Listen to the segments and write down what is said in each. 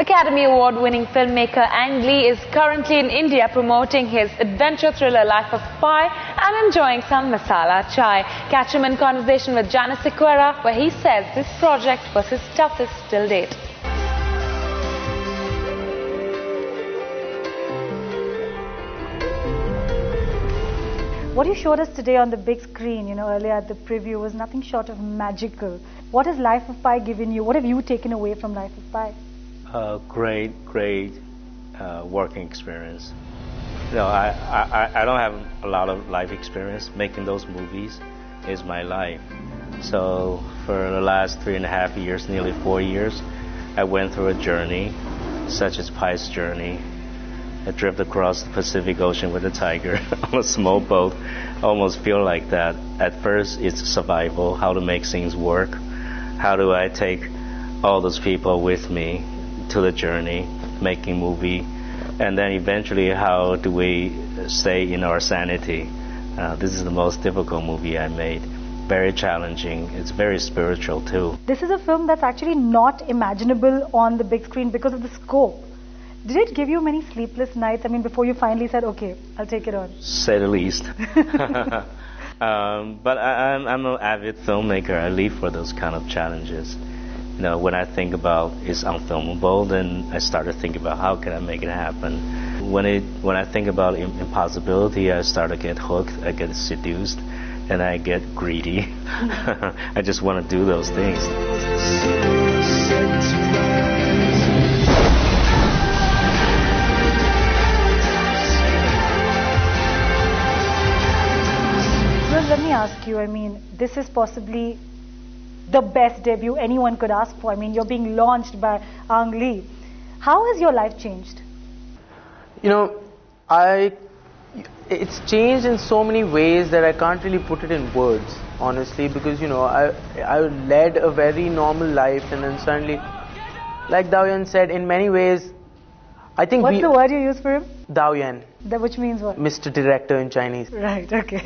Academy Award-winning filmmaker Ang Lee is currently in India promoting his adventure thriller Life of Pi and enjoying some masala chai. Catch him in conversation with Janice Sequeira, where he says this project was his toughest till date. What you showed us today on the big screen, earlier at the preview, was nothing short of magical. What has Life of Pi given you? What have you taken away from Life of Pi? Great working experience. I don't have a lot of life experience. Making those movies is my life. So for the last 3.5 years, nearly 4 years, I went through a journey, such as Pi's journey. I drifted across the Pacific Ocean with a tiger on a small boat. I almost feel like that. At first, it's survival, how to make things work. How do I take all those people with me to the journey, making movie, and then eventually how do we stay in our sanity. This is the most difficult movie I made. Very challenging. It's very spiritual too. This is a film that's actually not imaginable on the big screen because of the scope. Did it give you many sleepless nights? I mean, before you finally said, okay, I'll take it on. Say the least. But I'm an avid filmmaker. I live for those kind of challenges. When I think about it's unfilmable, then I start to think about how can I make it happen. When I think about impossibility, I start to get hooked, I get seduced, and I get greedy. I just want to do those things. Well, let me ask you, this is possibly the best debut anyone could ask for. You're being launched by Ang Lee. How has your life changed? It's changed in so many ways that I can't really put it in words, honestly, because, I led a very normal life, and then suddenly, like Dao Yan said, in many ways, I think What's the word you use for him? Dao Yan. Which means what? Mr. Director in Chinese. Right, okay.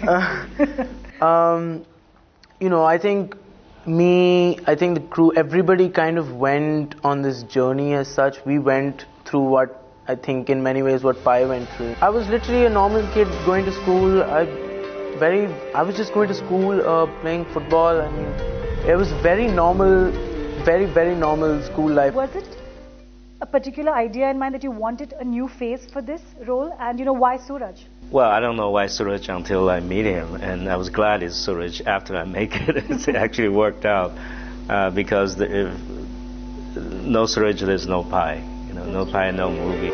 I think the crew, everybody kind of went on this journey as such. We went through what I think in many ways what Pi went through. I was literally a normal kid going to school. I was just going to school, playing football. It was very normal, very normal school life. Was it a particular idea in mind that you wanted a new face for this role? And why Suraj? Well, I don't know why Suraj until I meet him, and I was glad it's Suraj after I make it. It actually worked out because if no Suraj, there's no Pi. No Pi, no movie.